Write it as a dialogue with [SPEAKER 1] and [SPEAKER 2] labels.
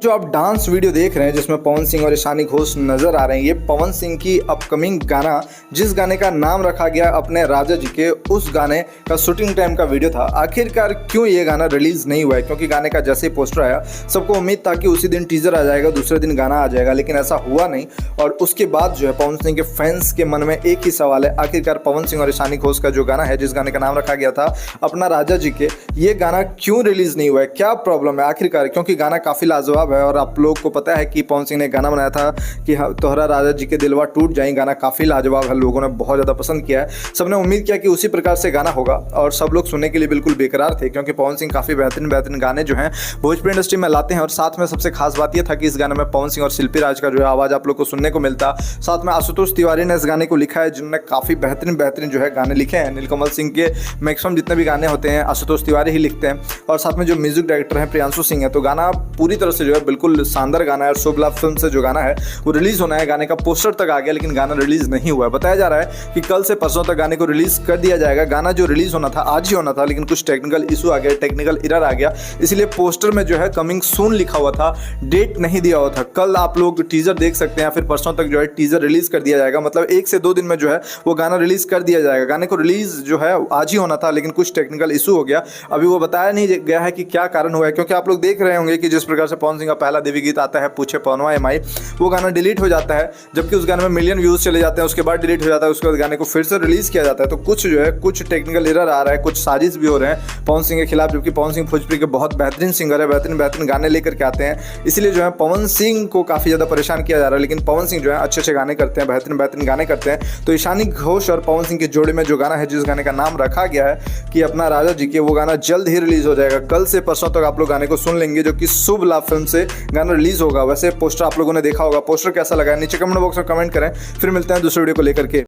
[SPEAKER 1] जो आप dance video देख रहे हैं जिसमें पवन सिंह और ईशानी घोष नजर आ रहे हैं, ये पवन सिंह की अपकमिंग गाना, जिस गाने का नाम रखा गया अपने राजा जी के, उस गाने का शूटिंग टाइम का वीडियो था। आखिरकार क्यों ये गाना रिलीज नहीं हुआ है? क्योंकि गाने का जैसे ही पोस्टर आया सबको उम्मीद था कि उसी दिन टीजर आ जाएगा, दूसरे दिन गाना आ जाएगा, लेकिन ऐसा हुआ नहीं। और उसके बाद जो है पवन सिंह के फैंस के मन में एक ही सवाल है, आखिरकार पवन सिंह और ईशानी घोष का जो गाना है, जिस गाने का नाम रखा गया था अपना राजा जी के, ये गाना क्यों रिलीज नहीं हुआ है? क्या प्रॉब्लम है आखिरकार? क्योंकि गाना काफी लाजवाब है और आप लोग को पता है कि पवन सिंह ने गाना बनाया था कि तोहरा राजा जी के दिलवा टूट जाए। गाना काफी लाजवाब है, लोगों ने बहुत ज्यादा पसंद किया है। सबने उम्मीद किया कि उसी प्रकार से गाना होगा और सब लोग सुनने के लिए बिल्कुल बेकरार थे, क्योंकि पवन सिंह काफी बेहतरीन गाने जो हैं भोजपुरी इंडस्ट्री में लाते हैं। और साथ में सबसे खास बात यह था कि इस गाने में पवन सिंह और शिल्पी राज का जो है आवाज आप लोग को सुनने को मिलता। साथ में आशुतोष तिवारी ने इस गाने को लिखा है, जिन्होंने काफी बेहतरीन जो है गाने लिखे हैं। नीलकमल सिंह के मैक्सिमम जितने भी गाने होते हैं आशुतोष तिवारी ही लिखते हैं। और साथ में जो म्यूजिक डायरेक्टर हैं प्रियांशु सिंह है। तो गाना पूरी तरह से जो है बिल्कुल शानदार गाना है। और शुभ लाभ फिल्म से जो गाना है वो रिलीज होना है, गाने का पोस्टर तक आ गया, लेकिन गाना रिलीज नहीं हुआ है। बताया जा रहा है कि कल से परसों तक गाने को रिलीज कर दिया जाएगा। गाना जो रिलीज होना था आज ही होना था, लेकिन कुछ टेक्निकल इशू आ गया, टेक्निकल एरर आ गया, इसलिए पोस्टर में जो है कमिंग सून लिखा हुआ था, डेट नहीं दिया हुआ था। कल आप लोग टीजर देख सकते हैं, फिर परसों तक जो है टीजर रिलीज कर दिया जाएगा। मतलब 1 से 2 दिन में जो है वो गाना रिलीज कर दिया जाएगा। गाने को रिलीज जो है आज ही होना था, लेकिन कुछ टेक्निकल इशू हो गया। अभी वो बताया नहीं गया है कि क्या कारण हुआ है, क्योंकि आप लोग देख रहे होंगे कि जिस प्रकार से पवन सिंह का पहला देवी गीत आता है पूछे पवनवा एमआई, वो गाना डिलीट हो जाता है, जबकि उस गाने में मिलियन व्यूज चले जाते हैं, उसके बाद डिलीट हो जाता है, उसके बाद गाने को फिर से रिलीज किया जाता है। तो कुछ जो है कुछ टेक्निकल एरर आ रहा है, कुछ साजिश भी हो रहे हैं पवन सिंह के खिलाफ, जबकि पवन सिंह भोजपुरी के बहुत बेहतरीन सिंगर है, बेहतरीन गाने लेकर के आते हैं। इसलिए जो है पवन सिंह को काफी ज्यादा परेशान किया जा रहा है, लेकिन पवन सिंह जो है अच्छे गाने करते हैं, बेहतरीन गाने करते हैं। तो ईशानी घोष और पवन सिंह के जोड़े में जो गाना है, जिस गाने का नाम रखा गया है कि अपना राजा जी के, वो गाना जल्द ही रिलीज हो जाएगा। कल से परसों तक आप लोग गाने को सुन लेंगे, जो कि शुभ लाभ फिल्म से गाना रिलीज होगा। वैसे पोस्टर आप लोगों ने देखा होगा, पोस्टर कैसा लगा है नीचे कमेंट बॉक्स में कमेंट करें। फिर मिलते हैं दूसरे वीडियो को लेकर के।